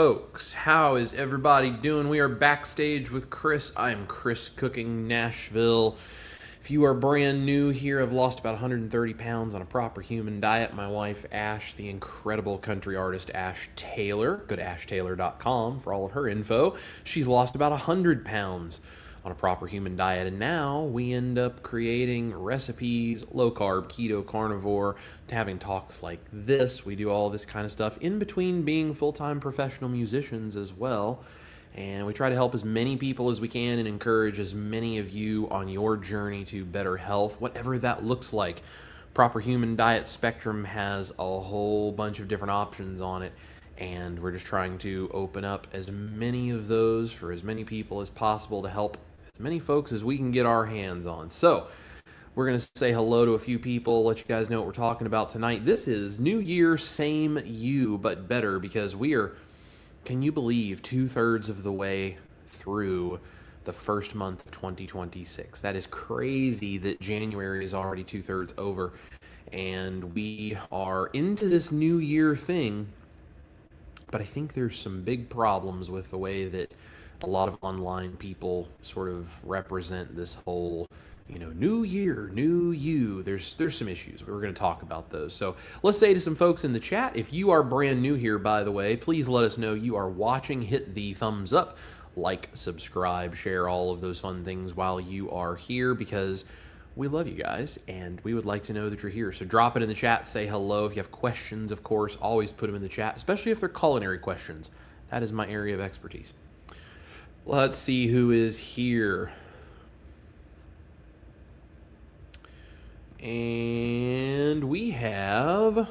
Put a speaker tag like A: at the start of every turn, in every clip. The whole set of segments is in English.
A: folks. How is everybody doing? We are backstage with Chris. I am Chris Cooking Nashville. If you are brand new here, I've lost about 130 pounds on a proper human diet. My wife, Ash, the incredible country artist Ash Taylor, go to ashtaylor.com for all of her info. She's lost about 100 pounds on a proper human diet, and now we end up creating recipes, low carb, keto, carnivore, having talks like this. We do all this kind of stuff in between being full-time professional musicians as well, and we try to help as many people as we can and encourage as many of you on your journey to better health, whatever that looks like. Proper Human Diet Spectrum has a whole bunch of different options on it, and we're just trying to open up as many of those for as many people as possible to help as many folks as we can get our hands on. So we're going to say hello to a few people, let you guys know what we're talking about tonight. This is New Year, same you, but better, because we are, can you believe, 2/3 of the way through the first month of 2026. That is crazy that January is already 2/3 over, and we are into this new year thing. But I think there's some big problems with the way that a lot of online people sort of represent this whole, new year, new you. There's some issues. We're going to talk about those. So let's say to some folks in the chat, if you are brand new here, by the way, please let us know you are watching. Hit the thumbs up, like, subscribe, share all of those fun things while you are here, because we love you guys, and we would like to know that you're here. So drop it in the chat, say hello. If you have questions, of course, always put them in the chat, especially if they're culinary questions. That is my area of expertise. Let's see who is here. And we have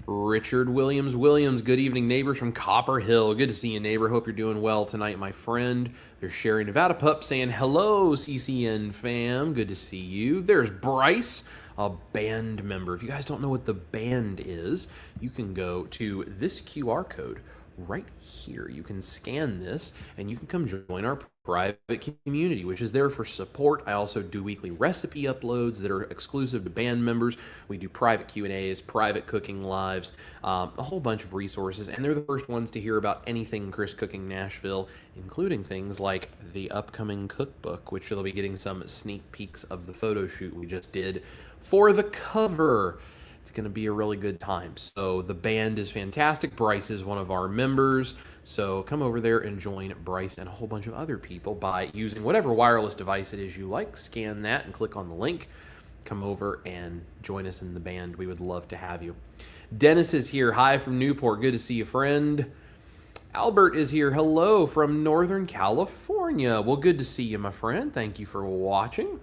A: Richard Williams. Good evening, neighbors from Copper Hill. Good to see you, neighbor. Hope you're doing well tonight, my friend. There's Sherry Nevada Pup saying, hello, CCN fam. Good to see you. There's Bryce, a band member. If you guys don't know what the band is, you can go to this QR code right here. You can scan this and you can come join our private community, which is there for support. I also do weekly recipe uploads that are exclusive to band members. We do private Q&As, private cooking lives, a whole bunch of resources, and they're the first ones to hear about anything Chris Cooking Nashville, including things like the upcoming cookbook, which they'll be getting some sneak peeks of the photo shoot we just did for the cover. It's going to be a really good time. So the band is fantastic. Bryce is one of our members. So come over there and join Bryce and a whole bunch of other people by using whatever wireless device it is you like. Scan that and click on the link. Come over and join us in the band. We would love to have you. Dennis is here. Hi from Newport. Good to see you, friend. Albert is here. Hello from Northern California. Well, good to see you, my friend. Thank you for watching.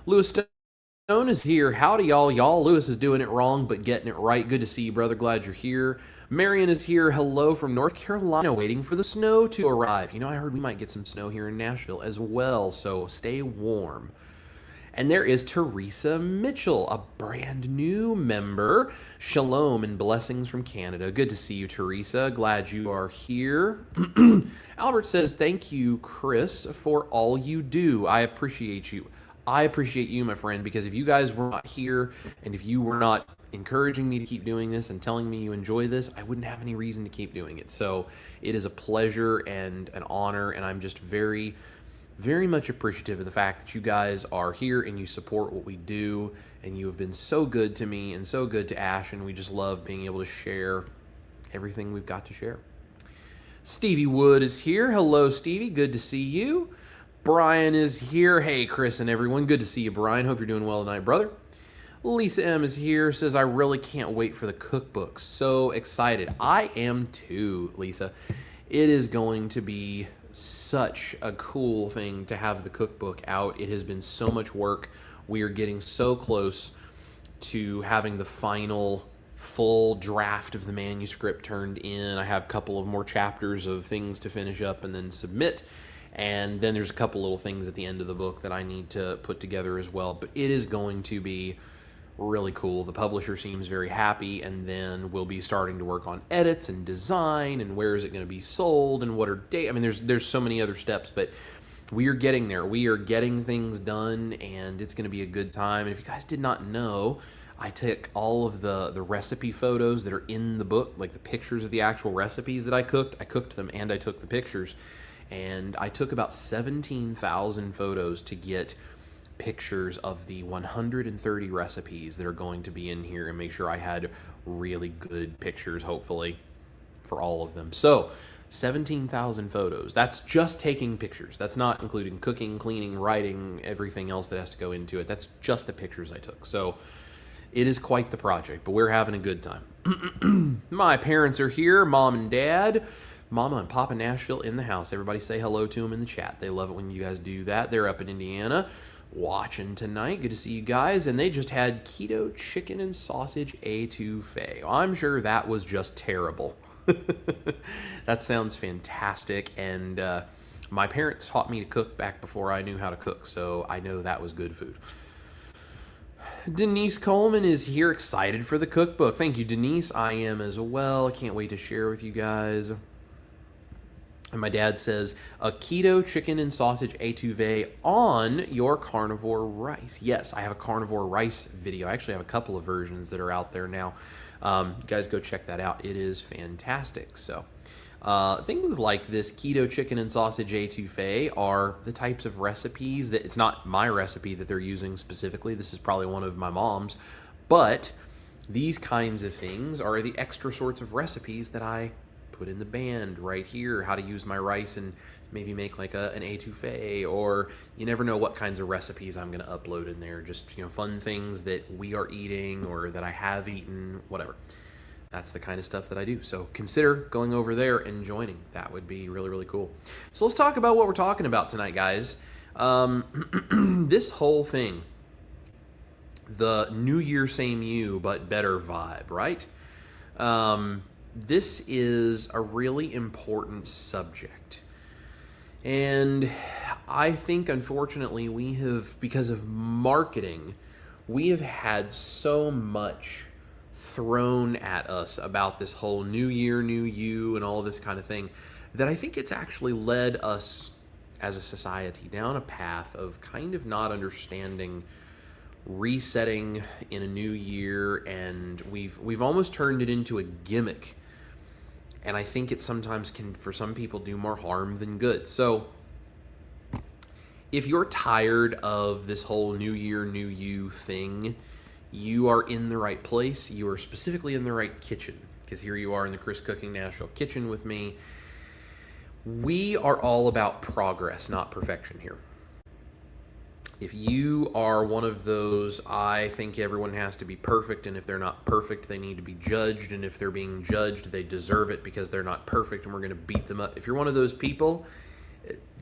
A: Lewis Stone is here. Howdy, y'all. Lewis is doing it wrong, but getting it right. Good to see you, brother. Glad you're here. Marion is here. Hello from North Carolina, waiting for the snow to arrive. I heard we might get some snow here in Nashville as well, so stay warm. And there is Teresa Mitchell, a brand new member. Shalom and blessings from Canada. Good to see you, Teresa. Glad you are here. Albert says, thank you, Chris, for all you do. I appreciate you. I appreciate you, my friend, because if you guys were not here and if you were not encouraging me to keep doing this and telling me you enjoy this, I wouldn't have any reason to keep doing it. So it is a pleasure and an honor, and I'm just very, very much appreciative of the fact that you guys are here and you support what we do, and you have been so good to me and so good to Ash, and we just love being able to share everything we've got to share. Stevie Wood is here. Hello, Stevie. Good to see you. Brian is here. Hey, Chris and everyone. Good to see you, Brian. Hope you're doing well tonight, brother. Lisa M is here. Says, I really can't wait for the cookbook. So excited. I am too, Lisa. It is going to be such a cool thing to have the cookbook out. It has been so much work. We are getting so close to having the final full draft of the manuscript turned in. I have a couple of more chapters of things to finish up and then submit. And then there's a couple little things at the end of the book that I need to put together as well. But it is going to be really cool. The publisher seems very happy, and then we'll be starting to work on edits and design and where is it going to be sold and what are dates. I mean, there's so many other steps, but we are getting there. We are getting things done, and it's going to be a good time. And if you guys did not know, I took all of the recipe photos that are in the book, like the pictures of the actual recipes that I cooked them, and I took the pictures. And I took about 17,000 photos to get pictures of the 130 recipes that are going to be in here, and make sure I had really good pictures, hopefully, for all of them. So 17,000 photos. That's just taking pictures. That's not including cooking, cleaning, writing, everything else that has to go into it. That's just the pictures I took. So it is quite the project, but we're having a good time. My parents are here, mom and dad. Mama and Papa Nashville in the house. Everybody say hello to them in the chat. They love it when you guys do that. They're up in Indiana watching tonight. Good to see you guys. And they just had keto chicken and sausage étouffée. I'm sure that was just terrible. That sounds fantastic. And my parents taught me to cook back before I knew how to cook, so I know that was good food. Denise Coleman is here, excited for the cookbook. Thank you, Denise. I am as well. I can't wait to share with you guys. And my dad says, a keto chicken and sausage étouffée on your carnivore rice. Yes, I have a carnivore rice video. I actually have a couple of versions that are out there now. You guys go check that out. It is fantastic. So things like this keto chicken and sausage étouffée are the types of recipes that, it's not my recipe that they're using specifically. This is probably one of my mom's. But these kinds of things are the extra sorts of recipes that I put in the band right here, how to use my rice and maybe make like an étouffée, or you never know what kinds of recipes I'm going to upload in there. Just, you know, fun things that we are eating or that I have eaten, whatever. That's the kind of stuff that I do. So consider going over there and joining. That would be really, really cool. So let's talk about what we're talking about tonight, guys. This whole thing, the New Year, same you, but better vibe, right? This is a really important subject. And I think, unfortunately, we have, because of marketing, we have had so much thrown at us about this whole new year, new you, and all this kind of thing, that I think it's actually led us as a society down a path of kind of not understanding resetting in a new year, and we've almost turned it into a gimmick. And I think it sometimes can, for some people, do more harm than good. So if you're tired of this whole new year, new you thing, you are in the right place. You are specifically in the right kitchen, because here you are in the Chris Cooking Nashville kitchen with me. We are all about progress, not perfection here. If you are one of those, I think everyone has to be perfect, and if they're not perfect, they need to be judged, and if they're being judged, they deserve it because they're not perfect, and we're going to beat them up. If you're one of those people,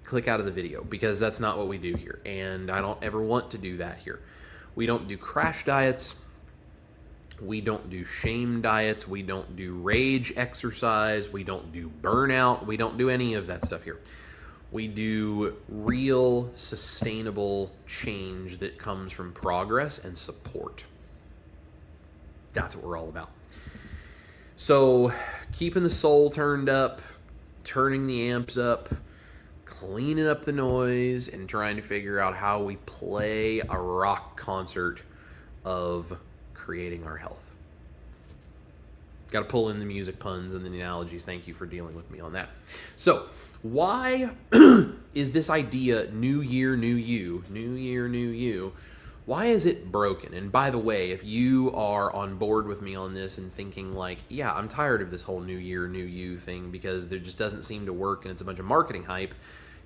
A: click out of the video, because that's not what we do here, and I don't ever want to do that here. We don't do crash diets. We don't do shame diets. We don't do rage exercise. We don't do burnout. We don't do any of that stuff here. We do real, sustainable change that comes from progress and support. That's what we're all about. So, keeping the soul turned up, turning the amps up, cleaning up the noise, and trying to figure out how we play a rock concert of creating our health. Got to pull in the music puns and the analogies. Thank you for dealing with me on that. So, why is this idea, new year, new you, new year, new you, why is it broken? And by the way, if you are on board with me on this and thinking like, yeah, I'm tired of this whole new year, new you thing because there just doesn't seem to work and it's a bunch of marketing hype,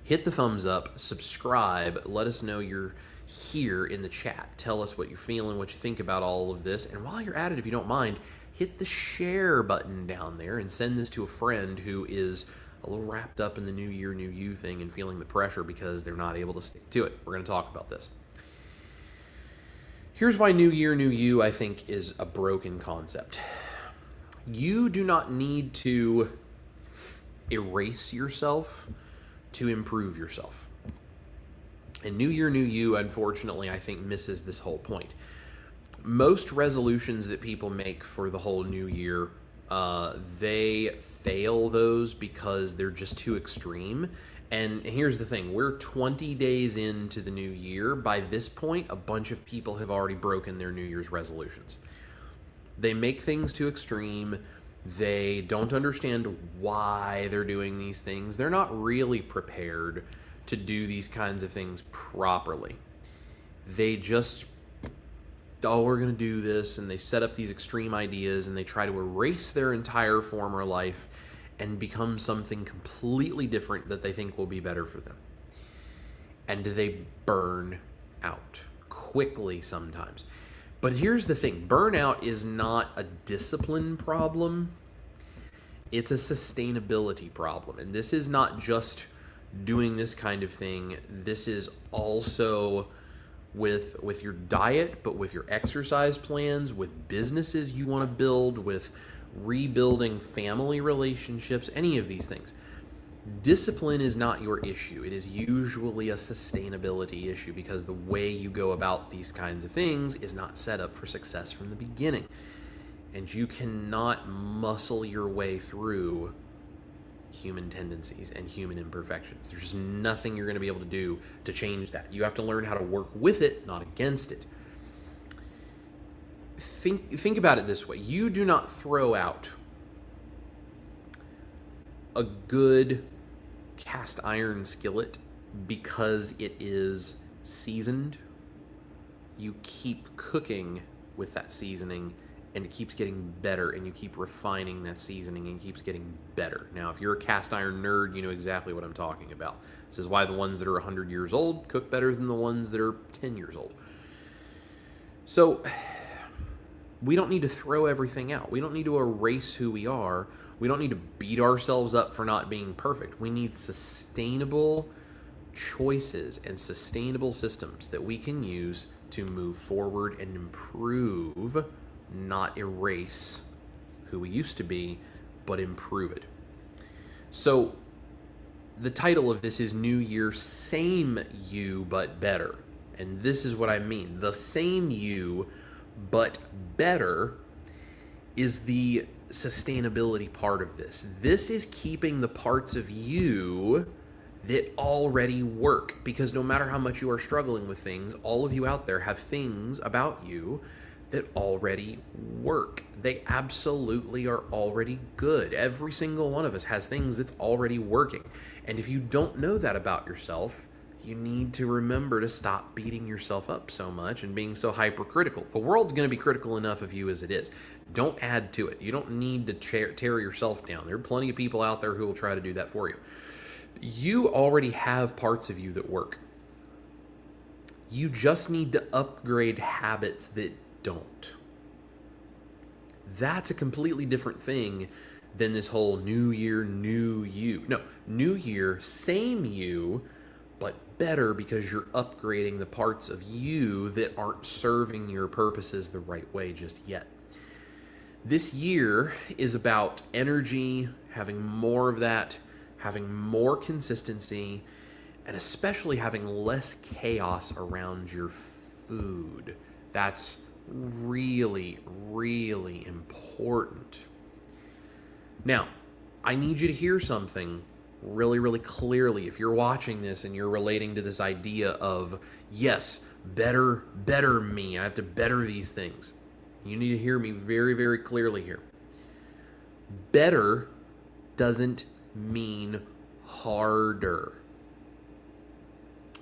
A: hit the thumbs up, subscribe, let us know you're here in the chat. Tell us what you're feeling, what you think about all of this. And while you're at it, if you don't mind, hit the share button down there and send this to a friend who is a little wrapped up in the new year, new you thing and feeling the pressure because they're not able to stick to it. We're going to talk about this. Here's why new year, new you, I think, is a broken concept. You do not need to erase yourself to improve yourself. And new year, new you, unfortunately, I think misses this whole point. Most resolutions that people make for the whole new year, they fail those because they're just too extreme And here's the thing, we're 20 days into the new year. By this point, a bunch of people have already broken their New Year's resolutions. They make things too extreme. They don't understand why they're doing these things. They're not really prepared to do these kinds of things properly. They just, oh, we're going to do this, and they set up these extreme ideas, and they try to erase their entire former life and become something completely different that they think will be better for them. And they burn out quickly sometimes. But here's the thing, burnout is not a discipline problem. It's a sustainability problem. And this is not just doing this kind of thing. This is also with your diet, but with your exercise plans, with businesses you want to build, with rebuilding family relationships, any of these things. Discipline is not your issue. It is usually a sustainability issue because the way you go about these kinds of things is not set up for success from the beginning. And you cannot muscle your way through human tendencies and human imperfections. There's just nothing you're going to be able to do to change that. You have to learn how to work with it, not against it. Think about it this way. You do not throw out a good cast iron skillet because it is seasoned. You keep cooking with that seasoning, and it keeps getting better, and you keep refining that seasoning, and it keeps getting better. Now, if you're a cast iron nerd, you know exactly what I'm talking about. This is why the ones that are 100 years old cook better than the ones that are 10 years old. So we don't need to throw everything out. We don't need to erase who we are. We don't need to beat ourselves up for not being perfect. We need sustainable choices and sustainable systems that we can use to move forward and improve, not erase who we used to be, but improve it. So the title of this is New Year, Same You, But Better. And this is what I mean. The same you, but better is the sustainability part of this. This is keeping the parts of you that already work, because no matter how much you are struggling with things, all of you out there have things about you that already work. They absolutely are already good. Every single one of us has things that's already working. And if you don't know that about yourself, you need to remember to stop beating yourself up so much and being so hypercritical. The world's going to be critical enough of you as it is. Don't add to it. You don't need to tear yourself down. There are plenty of people out there who will try to do that for you. You already have parts of you that work. You just need to upgrade habits that don't. That's a completely different thing than this whole new year, new you. No, new year, same you, but better because you're upgrading the parts of you that aren't serving your purposes the right way just yet. This year is about energy, having more of that, having more consistency, and especially having less chaos around your food. That's really, really important. Now, I need you to hear something really, really clearly. If you're watching this and you're relating to this idea of, yes, better me, I have to better these things. You need to hear me very, very clearly here. Better doesn't mean harder.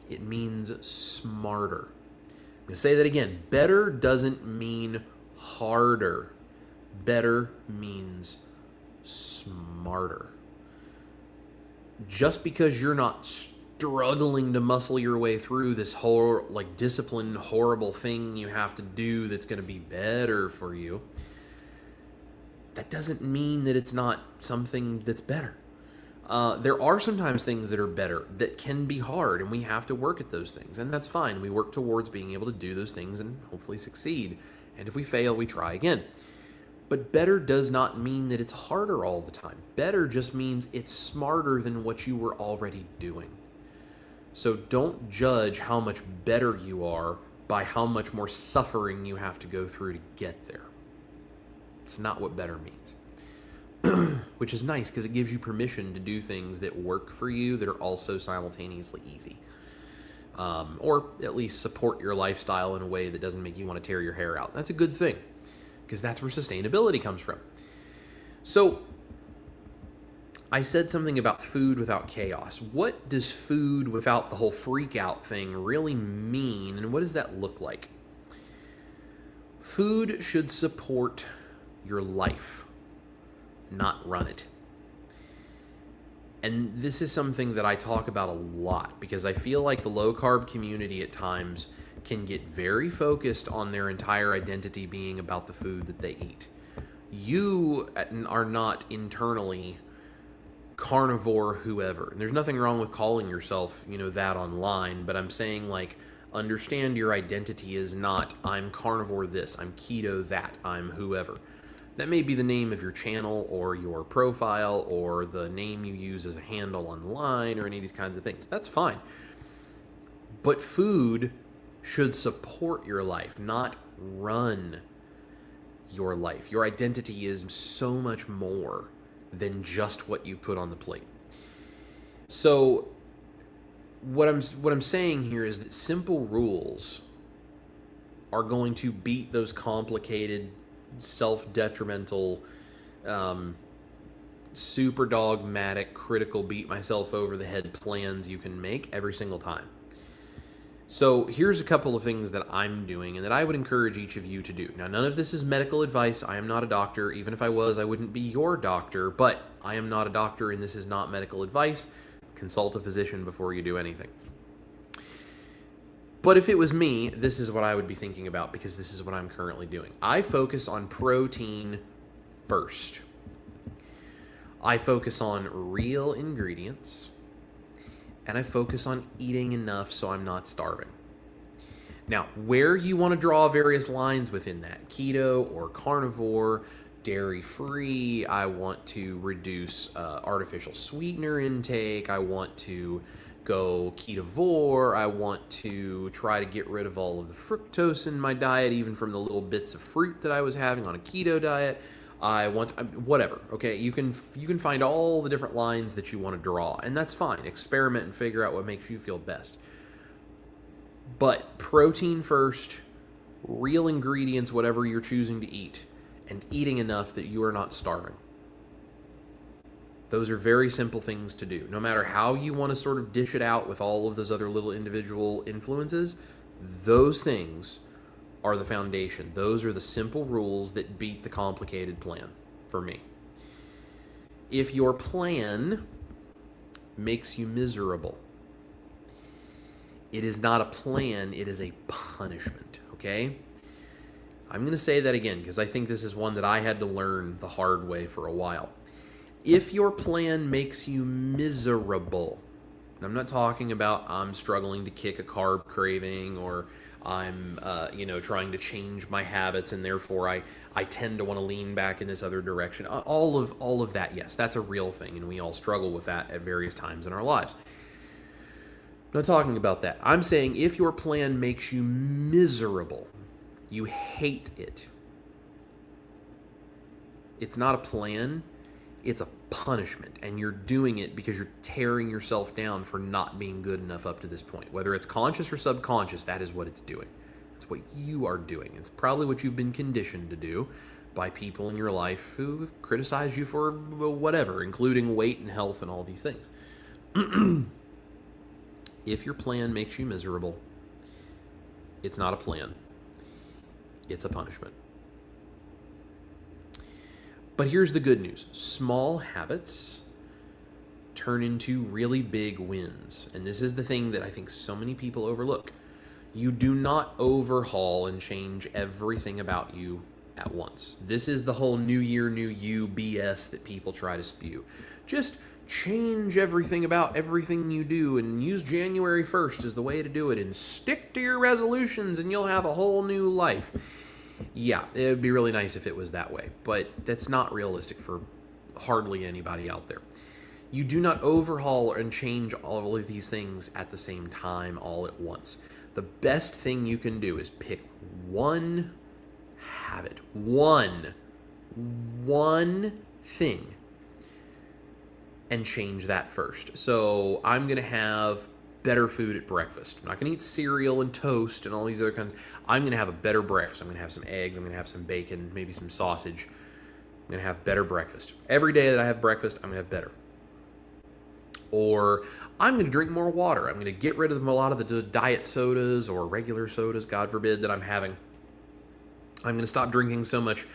A: It means smarter. I'm going to say that again. Better doesn't mean harder. Better means smarter. Just because you're not struggling to muscle your way through this whole discipline horrible thing you have to do that's going to be better for you, that doesn't mean that it's not something that's better. There are sometimes things that are better that can be hard, and we have to work at those things, and that's fine. We work towards being able to do those things and hopefully succeed. And if we fail, we try again. But better does not mean that it's harder all the time. Better just means it's smarter than what you were already doing. So don't judge how much better you are by how much more suffering you have to go through to get there. It's not what better means. which is nice because it gives you permission to do things that work for you that are also simultaneously easy. Or at least support your lifestyle in a way that doesn't make you want to tear your hair out. That's a good thing because that's where sustainability comes from. So I said something about food without chaos. What does food without the whole freak out thing really mean, and what does that look like? Food should support your life, not run it. And this is something that I talk about a lot because I feel like the low-carb community at times can get very focused on their entire identity being about the food that they eat. You are not internally carnivore whoever. And there's nothing wrong with calling yourself, that online, but I'm saying, like, understand your identity is not I'm carnivore this, I'm keto that, I'm whoever. That may be the name of your channel or your profile or the name you use as a handle online or any of these kinds of things. That's fine. But food should support your life, not run your life. Your identity is so much more than just what you put on the plate. So what I'm saying here is that simple rules are going to beat those complicated, self-detrimental, super dogmatic, critical, beat myself over the head plans you can make every single time. So here's a couple of things that I'm doing and that I would encourage each of you to do. Now, none of this is medical advice. I am not a doctor. Even if I was, I wouldn't be your doctor, but I am not a doctor and this is not medical advice. Consult a physician before you do anything. But if it was me, this is what I would be thinking about because this is what I'm currently doing. I focus on protein first. I focus on real ingredients. And I focus on eating enough so I'm not starving. Now, where you want to draw various lines within that, keto or carnivore, dairy-free, I want to reduce artificial sweetener intake, I want to go ketovore, I want to try to get rid of all of the fructose in my diet, even from the little bits of fruit that I was having on a keto diet. I want whatever, okay? You can find all the different lines that you want to draw, and that's fine. Experiment and figure out what makes you feel best. But protein first, real ingredients, whatever you're choosing to eat, and eating enough that you are not starving. Those are very simple things to do. No matter how you want to sort of dish it out with all of those other little individual influences, those things are the foundation. Those are the simple rules that beat the complicated plan for me. If your plan makes you miserable, it is not a plan, it is a punishment, okay? I'm going to say that again because I think this is one that I had to learn the hard way for a while. If your plan makes you miserable, and I'm not talking about I'm struggling to kick a carb craving or I'm trying to change my habits and therefore I tend to want to lean back in this other direction. All of that, yes, that's a real thing, and we all struggle with that at various times in our lives. I'm not talking about that. I'm saying if your plan makes you miserable, you hate it, it's not a plan, it's a punishment, and you're doing it because you're tearing yourself down for not being good enough up to this point. Whether it's conscious or subconscious, that is what it's doing. That's what you are doing. It's probably what you've been conditioned to do by people in your life who have criticized you for whatever, including weight and health and all these things. If your plan makes you miserable, it's not a plan. It's a punishment. But here's the good news. Small habits turn into really big wins. And this is the thing that I think so many people overlook. You do not overhaul and change everything about you at once. This is the whole new year, new you BS that people try to spew. Just change everything about everything you do and use January 1st as the way to do it and stick to your resolutions and you'll have a whole new life. Yeah, it would be really nice if it was that way, but that's not realistic for hardly anybody out there. You do not overhaul and change all of these things at the same time all at once. The best thing you can do is pick one habit, one thing and change that first. So I'm going to have better food at breakfast. I'm not going to eat cereal and toast and all these other kinds. I'm going to have a better breakfast. I'm going to have some eggs. I'm going to have some bacon, maybe some sausage. I'm going to have better breakfast. Every day that I have breakfast, I'm going to have better. Or I'm going to drink more water. I'm going to get rid of a lot of the diet sodas or regular sodas, God forbid, that I'm having. I'm going to stop drinking so much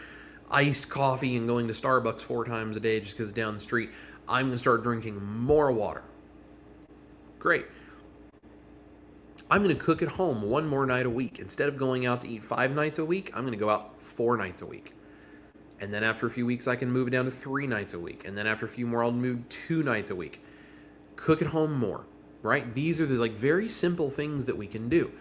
A: iced coffee and going to Starbucks 4 times a day just because it's down the street. I'm going to start drinking more water. Great. I'm going to cook at home 1 more night a week. Instead of going out to eat 5 nights a week, I'm going to go out 4 nights a week. And then after a few weeks, I can move it down to 3 nights a week. And then after a few more, I'll move 2 nights a week. Cook at home more, right? These are the very simple things that we can do.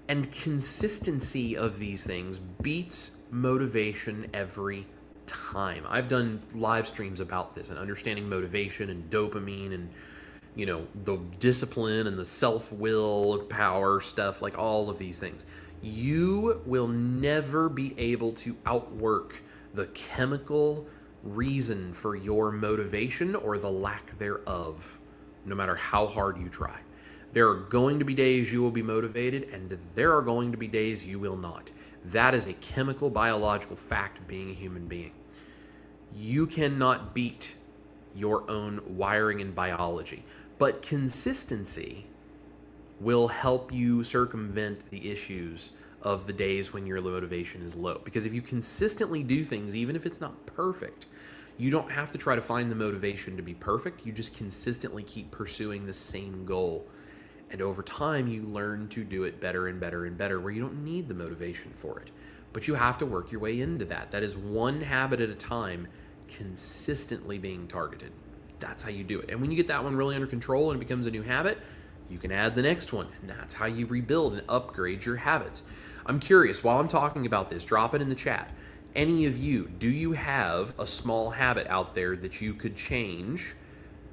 A: And consistency of these things beats motivation every time. I've done live streams about this and understanding motivation and dopamine and, the discipline and the self-will, power stuff, like all of these things. You will never be able to outwork the chemical reason for your motivation or the lack thereof, no matter how hard you try. There are going to be days you will be motivated, and there are going to be days you will not. That is a chemical, biological fact of being a human being. You cannot beat your own wiring and biology, but consistency will help you circumvent the issues of the days when your motivation is low. Because if you consistently do things, even if it's not perfect, you don't have to try to find the motivation to be perfect. You just consistently keep pursuing the same goal. And over time, you learn to do it better and better and better, where you don't need the motivation for it. But you have to work your way into that. That is one habit at a time, consistently being targeted. That's how you do it. And when you get that one really under control and it becomes a new habit, you can add the next one. And that's how you rebuild and upgrade your habits. I'm curious, while I'm talking about this, drop it in the chat. Any of you, do you have a small habit out there that you could change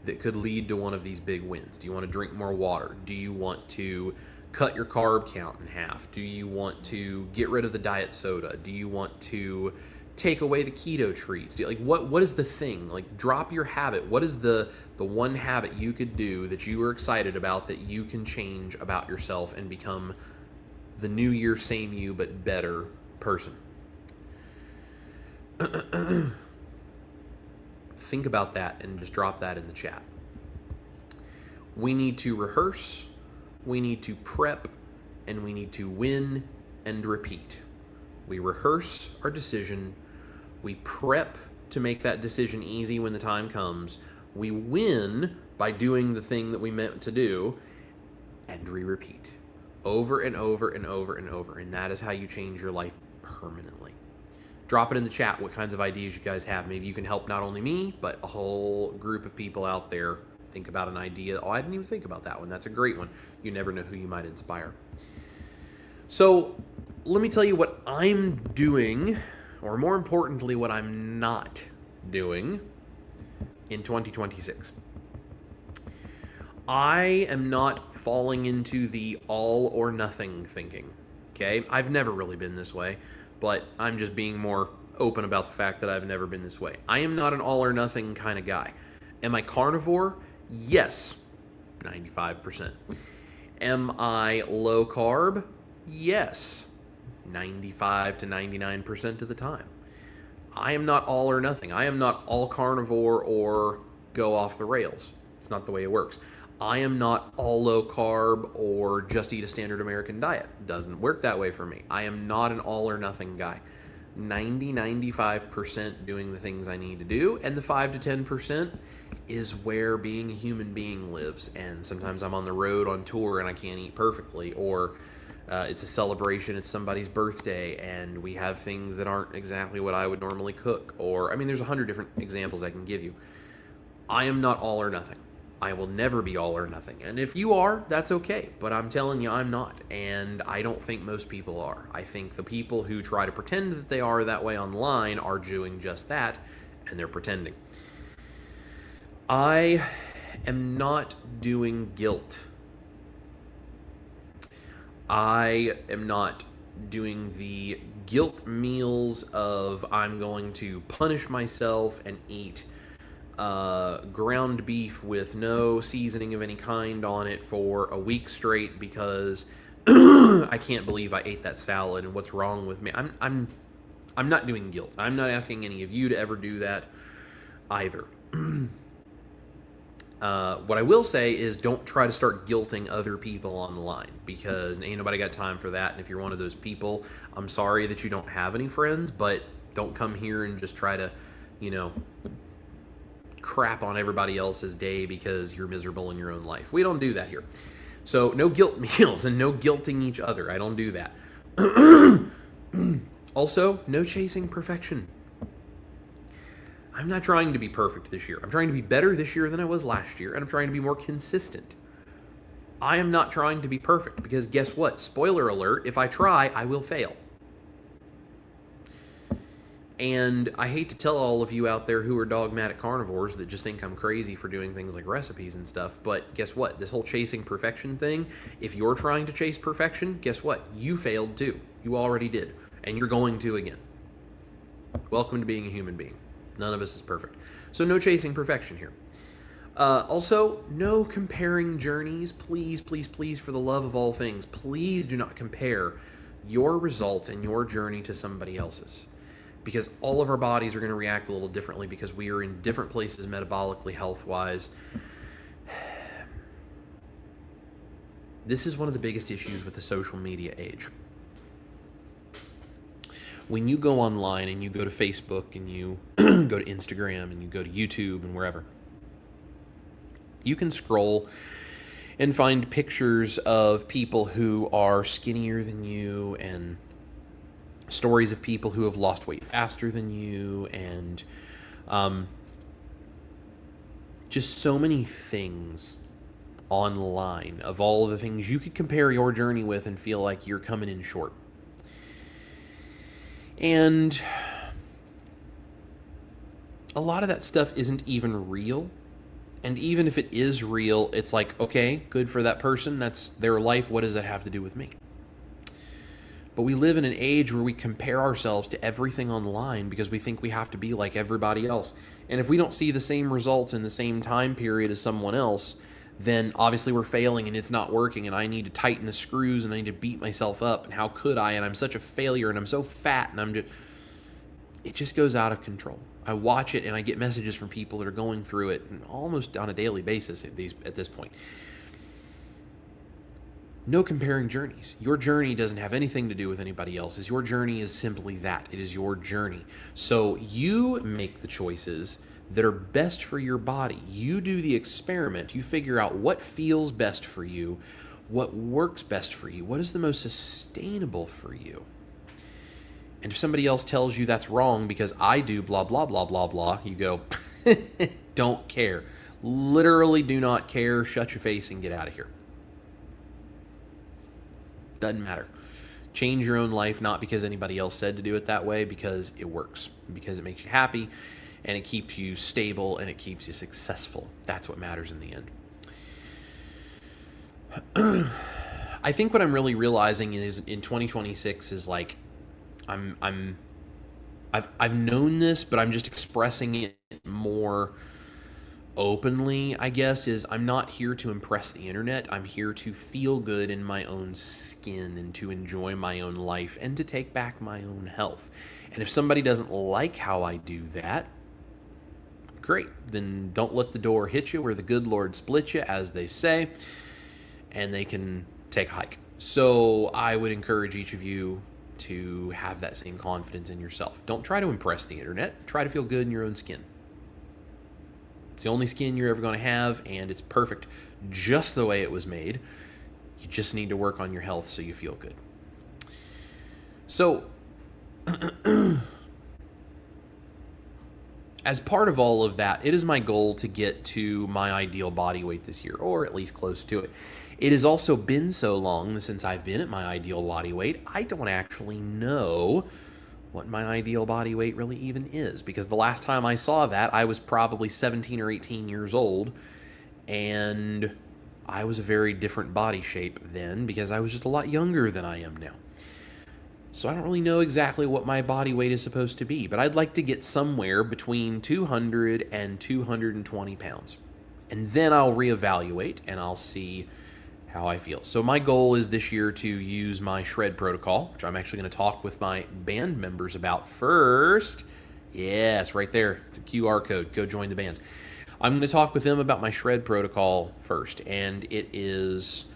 A: that could lead to one of these big wins? Do you want to drink more water? Do you want to cut your carb count in half? Do you want to get rid of the diet soda? Do you want to take away the keto treats? What is the thing? Drop your habit. What is the one habit you could do that you are excited about that you can change about yourself and become the new year, same you, but better person? Think about that and just drop that in the chat. We need to rehearse, we need to prep, and we need to win and repeat. We rehearse our decision, we prep to make that decision easy when the time comes, we win by doing the thing that we meant to do, and we repeat over and over and over and over. And that is how you change your life permanently. Drop it in the chat what kinds of ideas you guys have. Maybe you can help not only me, but a whole group of people out there think about an idea. Oh, I didn't even think about that one. That's a great one. You never know who you might inspire. So let me tell you what I'm doing, or more importantly, what I'm not doing in 2026. I am not falling into the all or nothing thinking, okay? I've never really been this way, but I'm just being more open about the fact that I've never been this way. I am not an all or nothing kind of guy. Am I carnivore? Yes, 95%. Am I low carb? Yes, 95 to 99% of the time. I am not all or nothing. I am not all carnivore or go off the rails. It's not the way it works. I am not all low carb or just eat a standard American diet. Doesn't work that way for me. I am not an all or nothing guy. 95% doing the things I need to do, and the 5 to 10% is where being a human being lives. And sometimes I'm on the road on tour and I can't eat perfectly, or it's a celebration, it's somebody's birthday, and we have things that aren't exactly what I would normally cook. Or, there's 100 different examples I can give you. I am not all or nothing. I will never be all or nothing. And if you are, that's okay. But I'm telling you, I'm not. And I don't think most people are. I think the people who try to pretend that they are that way online are doing just that, and they're pretending. I am not doing guilt. I am not doing the guilt meals of I'm going to punish myself and eat ground beef with no seasoning of any kind on it for a week straight because I can't believe I ate that salad and what's wrong with me. I'm not doing guilt. I'm not asking any of you to ever do that either. What I will say is don't try to start guilting other people online because ain't nobody got time for that. And if you're one of those people, I'm sorry that you don't have any friends, but don't come here and just try to, crap on everybody else's day because you're miserable in your own life. We don't do that here. So no guilt meals and no guilting each other. I don't do that. Also, no chasing perfection. I'm not trying to be perfect this year. I'm trying to be better this year than I was last year, and I'm trying to be more consistent. I am not trying to be perfect because guess what? Spoiler alert, if I try, I will fail. And I hate to tell all of you out there who are dogmatic carnivores that just think I'm crazy for doing things like recipes and stuff, but guess what? This whole chasing perfection thing, if you're trying to chase perfection, guess what? You failed too. You already did. And you're going to again. Welcome to being a human being. None of us is perfect. So no chasing perfection here. Also, no comparing journeys. Please, please, please, for the love of all things, please do not compare your results and your journey to somebody else's. Because all of our bodies are going to react a little differently because we are in different places metabolically, health-wise. This is one of the biggest issues with the social media age. When you go online and you go to Facebook and you go to Instagram and you go to YouTube and wherever, you can scroll and find pictures of people who are skinnier than you and stories of people who have lost weight faster than you and just so many things online of all of the things you could compare your journey with and feel like you're coming in short. And a lot of that stuff isn't even real. And even if it is real, it's like, okay, good for that person. That's their life. What does that have to do with me? But we live in an age where we compare ourselves to everything online because we think we have to be like everybody else. And if we don't see the same results in the same time period as someone else, then obviously we're failing and it's not working and I need to tighten the screws and I need to beat myself up and how could I, and I'm such a failure and I'm so fat and it just goes out of control. I watch it and I get messages from people that are going through it almost on a daily basis at this point. No comparing journeys. Your journey doesn't have anything to do with anybody else's. Your journey is simply that. It is your journey. So you make the choices that are best for your body. You do the experiment. You figure out what feels best for you, what works best for you, what is the most sustainable for you. And if somebody else tells you that's wrong because I do blah, blah, blah, blah, blah, you go, don't care. Literally do not care. Shut your face and get out of here. Doesn't matter. Change your own life, not because anybody else said to do it that way, because it works, because it makes you happy, and it keeps you stable, and it keeps you successful. That's what matters in the end. I think what I'm really realizing is in 2026 is like, I've known this, but I'm just expressing it more openly, I guess, is I'm not here to impress the internet. I'm here to feel good in my own skin and to enjoy my own life and to take back my own health. And if somebody doesn't like how I do that, great. Then don't let the door hit you where the good Lord split you, as they say, and they can take a hike. So I would encourage each of you to have that same confidence in yourself. Don't try to impress the internet. Try to feel good in your own skin. It's the only skin you're ever going to have, and it's perfect just the way it was made. You just need to work on your health so you feel good. So, as part of all of that, it is my goal to get to my ideal body weight this year, or at least close to it. It has also been so long since I've been at my ideal body weight, I don't actually know what my ideal body weight really even is, because the last time I saw that, I was probably 17 or 18 years old, and I was a very different body shape then because I was just a lot younger than I am now. So I don't really know exactly what my body weight is supposed to be, but I'd like to get somewhere between 200 and 220 pounds. And then I'll reevaluate and I'll see how I feel. So my goal is this year to use my shred protocol, which I'm actually going to talk with my band members about first. Yes, right there, the QR code. Go join the band. I'm going to talk with them about my shred protocol first, and it is,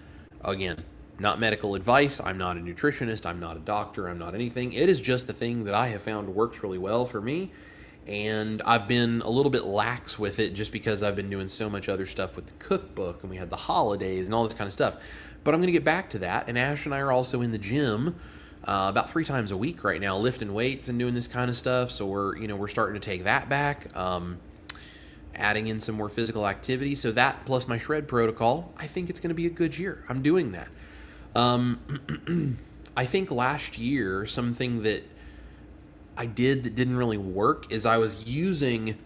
A: again, not medical advice. I'm not a nutritionist. I'm not a doctor. I'm not anything. It is just the thing that I have found works really well for me, and I've been a little bit lax with it just because I've been doing so much other stuff with the cookbook, and we had the holidays and all this kind of stuff. But I'm going to get back to that, and Ash and I are also in the gym about 3 times a week right now, lifting weights and doing this kind of stuff. So we're starting to take that back. Adding in some more physical activity. So that plus my shred protocol, I think it's going to be a good year. I'm doing that. I think last year, something that I did that didn't really work is I was using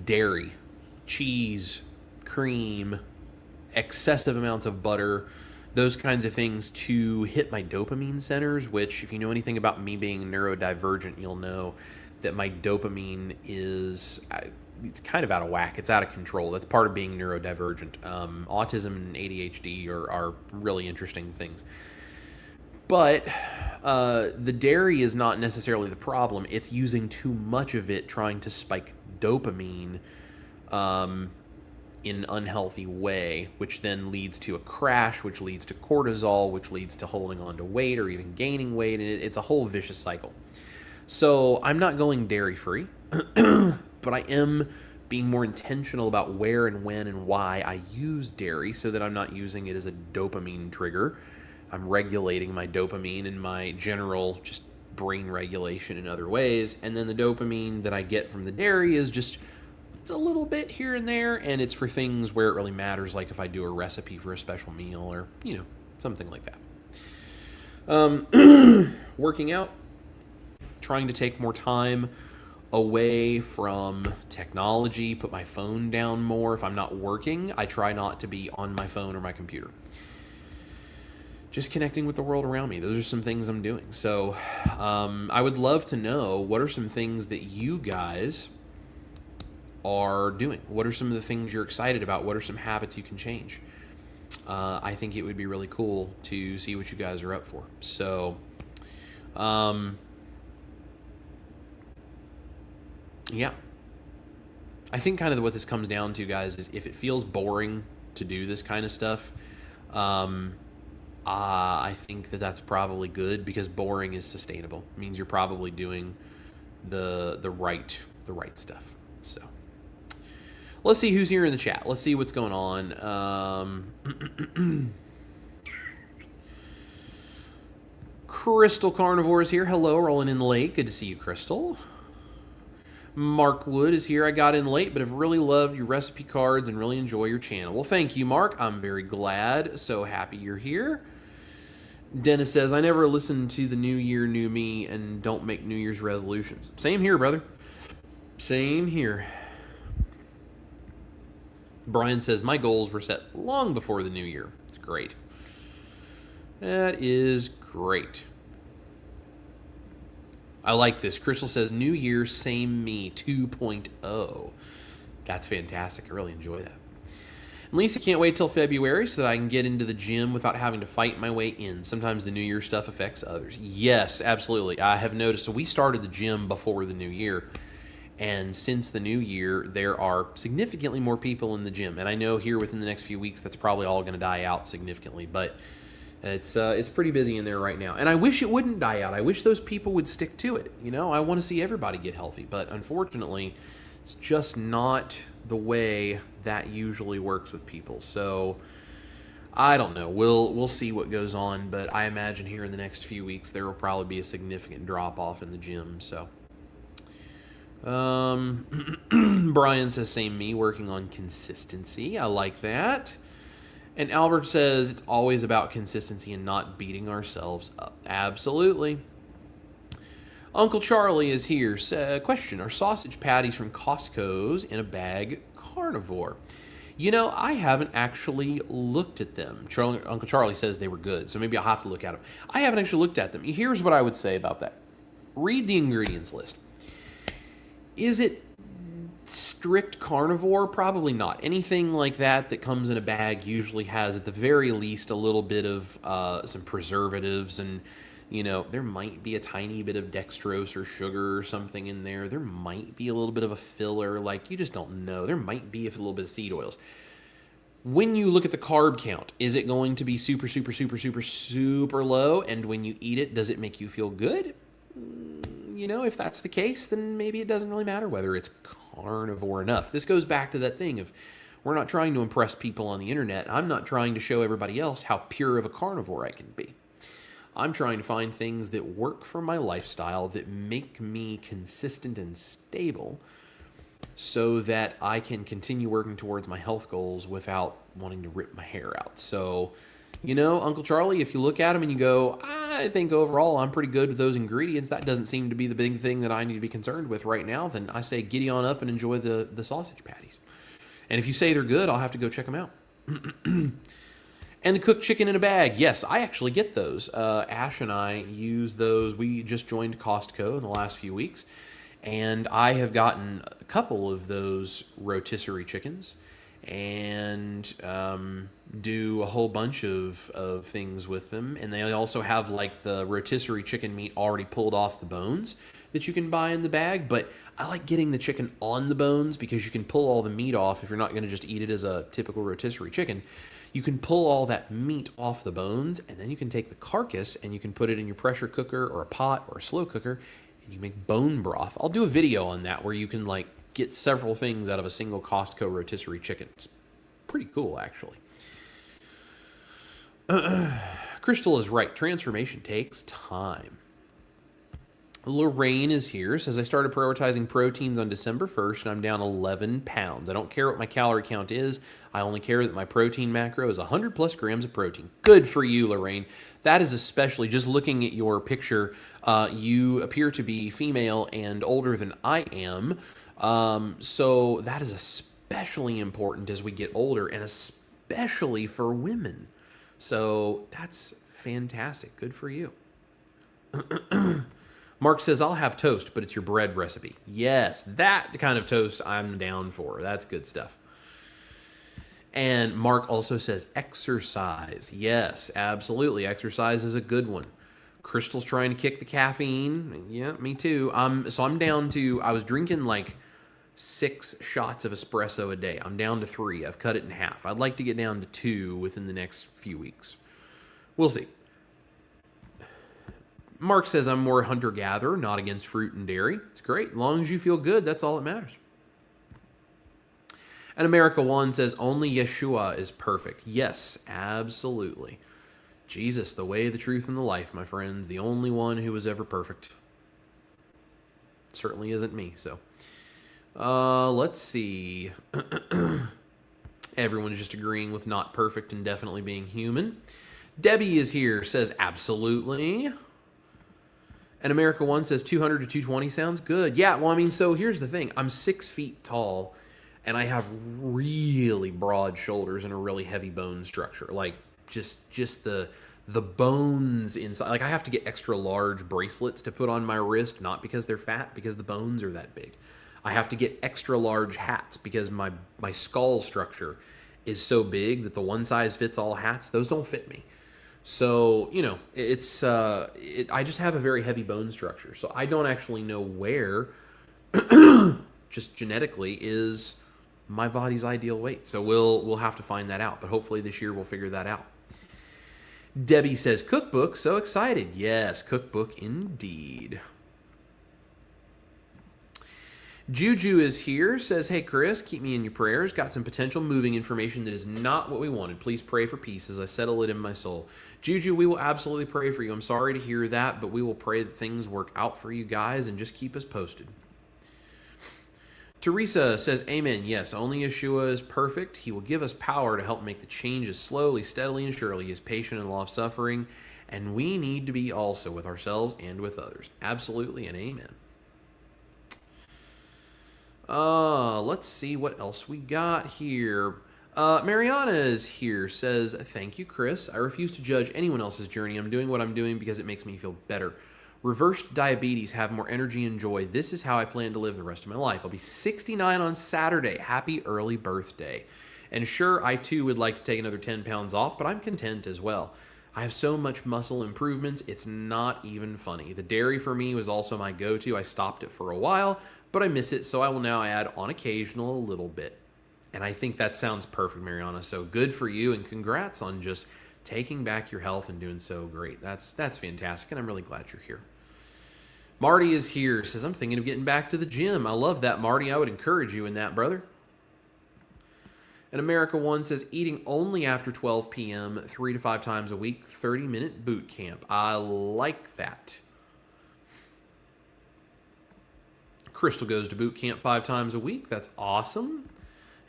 A: dairy, cheese, cream, excessive amounts of butter, those kinds of things to hit my dopamine centers, which if you know anything about me being neurodivergent, you'll know that my dopamine is... it's kind of out of whack. It's out of control. That's part of being neurodivergent. Autism and ADHD are really interesting things. But the dairy is not necessarily the problem. It's using too much of it, trying to spike dopamine in an unhealthy way, which then leads to a crash, which leads to cortisol, which leads to holding on to weight or even gaining weight. And it's a whole vicious cycle. So I'm not going dairy-free. But I am being more intentional about where and when and why I use dairy so that I'm not using it as a dopamine trigger. I'm regulating my dopamine and my general just brain regulation in other ways. And then the dopamine that I get from the dairy is just, it's a little bit here and there, and it's for things where it really matters, like if I do a recipe for a special meal or, something like that. Working out, trying to take more time away from technology, put my phone down more. If I'm not working, I try not to be on my phone or my computer. Just connecting with the world around me. Those are some things I'm doing. So I would love to know, what are some things that you guys are doing? What are some of the things you're excited about? What are some habits you can change? I think it would be really cool to see what you guys are up for. So, yeah, I think kind of what this comes down to, guys, is if it feels boring to do this kind of stuff, I think that that's probably good, because boring is sustainable. It means you're probably doing the right stuff. So let's see who's here in the chat. Let's see what's going on. Crystal Carnivore is here. Hello, rolling in late. Good to see you, Crystal. Mark Wood is here. I got in late, but have really loved your recipe cards and really enjoy your channel. Well, thank you, Mark. I'm very glad. So happy you're here. Dennis says, I never listen to the New Year, New Me, and don't make New Year's resolutions. Same here, brother. Same here. Brian says, my goals were set long before the new year. It's great. That is great. I like this. Crystal says, New Year, same me 2.0. That's fantastic. I really enjoy that. And Lisa can't wait till February so that I can get into the gym without having to fight my way in. Sometimes the New Year stuff affects others. Yes, absolutely. I have noticed. So we started the gym before the new year. And since the new year, there are significantly more people in the gym. And I know here within the next few weeks, that's probably all going to die out significantly. But it's pretty busy in there right now. And I wish it wouldn't die out. I wish those people would stick to it. You know, I want to see everybody get healthy. But unfortunately, it's just not the way that usually works with people. So I don't know. We'll see what goes on. But I imagine here in the next few weeks, there will probably be a significant drop-off in the gym. So Brian says, same me, working on consistency. I like that. And Albert says, it's always about consistency and not beating ourselves up. Absolutely. Uncle Charlie is here. Question, are sausage patties from Costco's in a bag carnivore? You know, I haven't actually looked at them. Uncle Charlie says they were good, so maybe I'll have to look at them. I haven't actually looked at them. Here's what I would say about that. Read the ingredients list. Is it strict carnivore? Probably not. Anything like that comes in a bag usually has, at the very least, a little bit of some preservatives, and there might be a tiny bit of dextrose or sugar or something in there. There might be a little bit of a filler, like you just don't know. There might be a little bit of seed oils. When you look at the carb count, is it going to be super, super, super, super, super low? And when you eat it, does it make you feel good? If that's the case, then maybe it doesn't really matter whether it's carnivore enough. This goes back to that thing of, we're not trying to impress people on the internet. I'm not trying to show everybody else how pure of a carnivore I can be. I'm trying to find things that work for my lifestyle, that make me consistent and stable, so that I can continue working towards my health goals without wanting to rip my hair out. So, Uncle Charlie, if you look at them and you go, I think overall I'm pretty good with those ingredients, that doesn't seem to be the big thing that I need to be concerned with right now, then I say giddy on up and enjoy the sausage patties. And if you say they're good, I'll have to go check them out. And the cooked chicken in a bag. Yes, I actually get those. Ash and I use those. We just joined Costco in the last few weeks, and I have gotten a couple of those rotisserie chickens, and do a whole bunch of things with them. And they also have like the rotisserie chicken meat already pulled off the bones that you can buy in the bag. But I like getting the chicken on the bones because you can pull all the meat off if you're not going to just eat it as a typical rotisserie chicken. You can pull all that meat off the bones, and then you can take the carcass and you can put it in your pressure cooker or a pot or a slow cooker, and you make bone broth. I'll do a video on that where you can get several things out of a single Costco rotisserie chicken. It's pretty cool, actually. Crystal is right. Transformation takes time. Lorraine is here, says, I started prioritizing proteins on December 1st, and I'm down 11 pounds. I don't care what my calorie count is. I only care that my protein macro is 100 plus grams of protein. Good for you, Lorraine. That is especially, just looking at your picture, you appear to be female and older than I am. So that is especially important as we get older, and especially for women. So that's fantastic. Good for you. Mark says, I'll have toast, but it's your bread recipe. Yes, that kind of toast I'm down for. That's good stuff. And Mark also says, exercise. Yes, absolutely. Exercise is a good one. Crystal's trying to kick the caffeine. Yeah, me too. So I'm down to, I was drinking 6 shots of espresso a day. I'm down to 3. I've cut it in half. I'd like to get down to 2 within the next few weeks. We'll see. Mark says, I'm more hunter-gatherer, not against fruit and dairy. It's great. As long as you feel good, that's all that matters. And America One says, only Yeshua is perfect. Yes, absolutely. Jesus, the way, the truth, and the life, my friends. The only one who was ever perfect. Certainly isn't me, so. Let's see. Everyone's just agreeing with not perfect and definitely being human. Debbie is here, says, absolutely. And America One says 200 to 220 sounds good. Yeah, well, I mean, so here's the thing. I'm 6 feet tall, and I have really broad shoulders and a really heavy bone structure. Just the bones inside. I have to get extra large bracelets to put on my wrist, not because they're fat, because the bones are that big. I have to get extra large hats because my skull structure is so big that the one-size-fits-all hats, those don't fit me. So, it's I just have a very heavy bone structure. So I don't actually know where, just genetically, is my body's ideal weight. So we'll have to find that out. But hopefully this year we'll figure that out. Debbie says, cookbook, so excited. Yes, cookbook indeed. Juju is here, says, hey, Chris, keep me in your prayers. Got some potential moving information that is not what we wanted. Please pray for peace as I settle it in my soul. Juju, we will absolutely pray for you. I'm sorry to hear that, but we will pray that things work out for you guys and just keep us posted. Teresa says, amen. Yes, only Yeshua is perfect. He will give us power to help make the changes slowly, steadily, and surely. He is patient and long-suffering, and we need to be also with ourselves and with others. Absolutely and amen. Let's see what else we got here. Mariana is here, says, thank you, Chris. I refuse to judge anyone else's journey. I'm doing what I'm doing because it makes me feel better. Reversed diabetes, have more energy and joy. This is how I plan to live the rest of my life. I'll be 69 on Saturday. Happy early birthday. And sure, I too would like to take another 10 pounds off, but I'm content as well. I have so much muscle improvements, it's not even funny. The dairy for me was also my go-to. I stopped it for a while, but I miss it, so I will now add on occasional a little bit. And I think that sounds perfect, Mariana. So good for you, and congrats on just taking back your health and doing so great. That's fantastic, and I'm really glad you're here. Marty is here, says, I'm thinking of getting back to the gym. I love that, Marty. I would encourage you in that, brother. And America One says, eating only after 12 p.m., 3 to 5 times a week, 30-minute boot camp. I like that. Crystal goes to boot camp 5 times a week. That's awesome.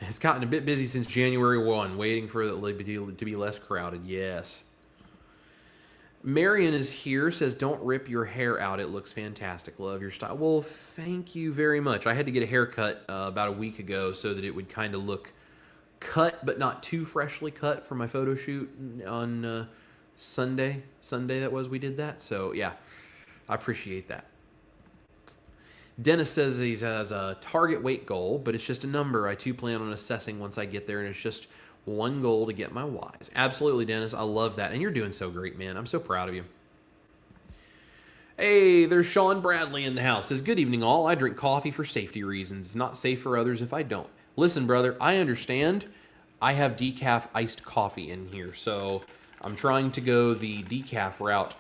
A: It's gotten a bit busy since January 1, waiting for it to be less crowded. Yes. Marion is here, says, don't rip your hair out. It looks fantastic. Love your style. Well, thank you very much. I had to get a haircut about a week ago so that it would kind of look cut, but not too freshly cut for my photo shoot on Sunday that was, we did that. So yeah, I appreciate that. Dennis says he has a target weight goal, but it's just a number. I too plan on assessing once I get there, and it's just one goal to get my Ys. Absolutely, Dennis. I love that. And you're doing so great, man. I'm so proud of you. Hey, there's Sean Bradley in the house. Says, good evening, all. I drink coffee for safety reasons. Not safe for others if I don't. Listen, brother, I understand. I have decaf iced coffee in here, so I'm trying to go the decaf route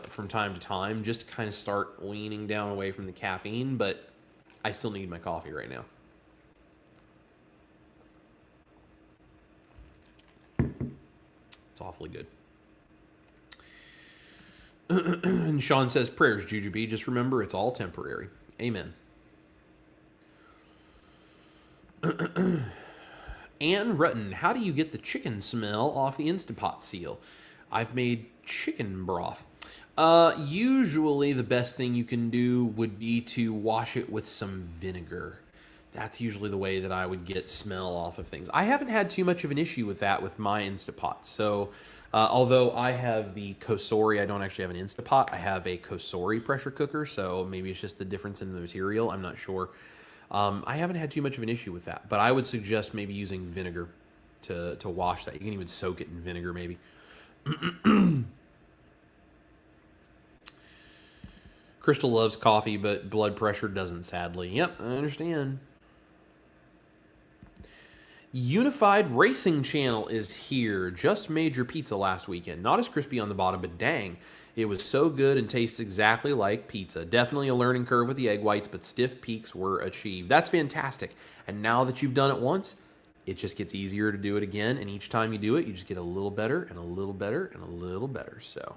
A: from time to time, just to kind of start weaning down away from the caffeine, but I still need my coffee right now. It's awfully good. And Sean says, prayers, Jujubee. Just remember, it's all temporary. Amen. Ann Rutten, how do you get the chicken smell off the Instant Pot seal? I've made chicken broth. Usually the best thing you can do would be to wash it with some vinegar. That's usually the way that I would get smell off of things. I haven't had too much of an issue with that with my Instant Pot. So although I have the Kosori, I don't actually have an Instant Pot. I have a Kosori pressure cooker, so maybe it's just the difference in the material. I'm not sure. I haven't had too much of an issue with that, but I would suggest maybe using vinegar to wash that. You can even soak it in vinegar, maybe. Crystal loves coffee, but blood pressure doesn't, sadly. Yep, I understand. Unified Racing Channel is here. Just made your pizza last weekend. Not as crispy on the bottom, but dang, it was so good and tastes exactly like pizza. Definitely a learning curve with the egg whites, but stiff peaks were achieved. That's fantastic. And now that you've done it once, it just gets easier to do it again. And each time you do it, you just get a little better and a little better and a little better. So,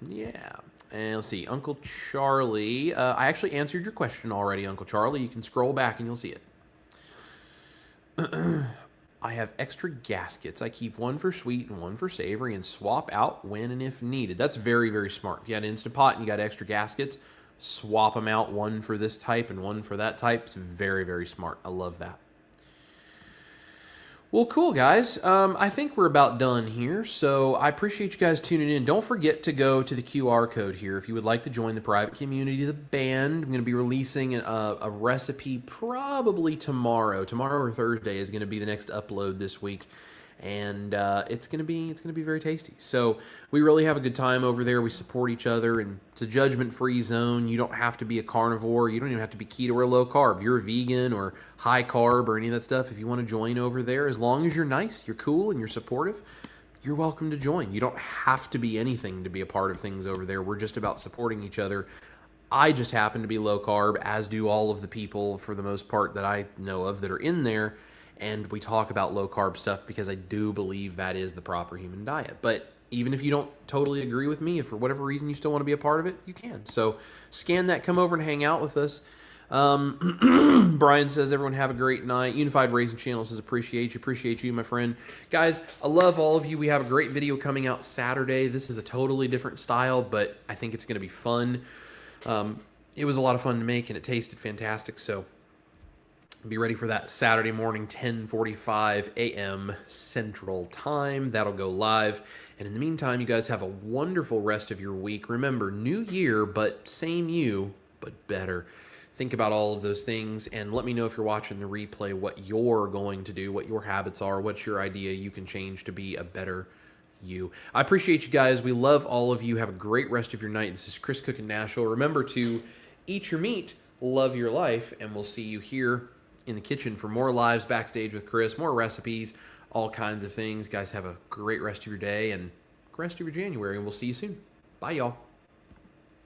A: yeah. And let's see, Uncle Charlie. I actually answered your question already, Uncle Charlie. You can scroll back and you'll see it. I have extra gaskets. I keep one for sweet and one for savory and swap out when and if needed. That's very, very smart. If you had an Instant Pot and you got extra gaskets, swap them out, one for this type and one for that type. It's very, very smart. I love that. Well, cool, guys. I think we're about done here, so I appreciate you guys tuning in. Don't forget to go to the QR code here if you would like to join the private community of the band. I'm going to be releasing a recipe probably tomorrow. Tomorrow or Thursday is going to be the next upload this week, and it's going to be very tasty. So we really have a good time over there. We support each other, and it's a judgment-free zone. You don't have to be a carnivore. You don't even have to be keto or low carb. You're a vegan or high carb or any of that stuff. If you want to join over there, as long as you're nice, you're cool, and you're supportive, you're welcome to join. You don't have to be anything to be a part of things over there. We're just about supporting each other. I just happen to be low carb, as do all of the people, for the most part, that I know of that are in there. And we talk about low carb stuff because I do believe that is the proper human diet. But even if you don't totally agree with me, if for whatever reason you still want to be a part of it, you can. So scan that, come over and hang out with us. Brian says, everyone have a great night. Unified Racing Channel says, appreciate you, my friend. Guys, I love all of you. We have a great video coming out Saturday. This is a totally different style, but I think it's going to be fun. It was a lot of fun to make, and it tasted fantastic. So Be ready for that Saturday morning, 10:45 a.m. Central Time. That'll go live. And in the meantime, you guys have a wonderful rest of your week. Remember, new year, but same you, but better. Think about all of those things and let me know if you're watching the replay what you're going to do, what your habits are, what's your idea you can change to be a better you. I appreciate you guys. We love all of you. Have a great rest of your night. This is Chris Cook in Nashville. Remember to eat your meat, love your life, and we'll see you here in the kitchen for more lives, Backstage with Chris, more recipes, all kinds of things. Guys, have a great rest of your day and rest of your January, and we'll see you soon. Bye, y'all.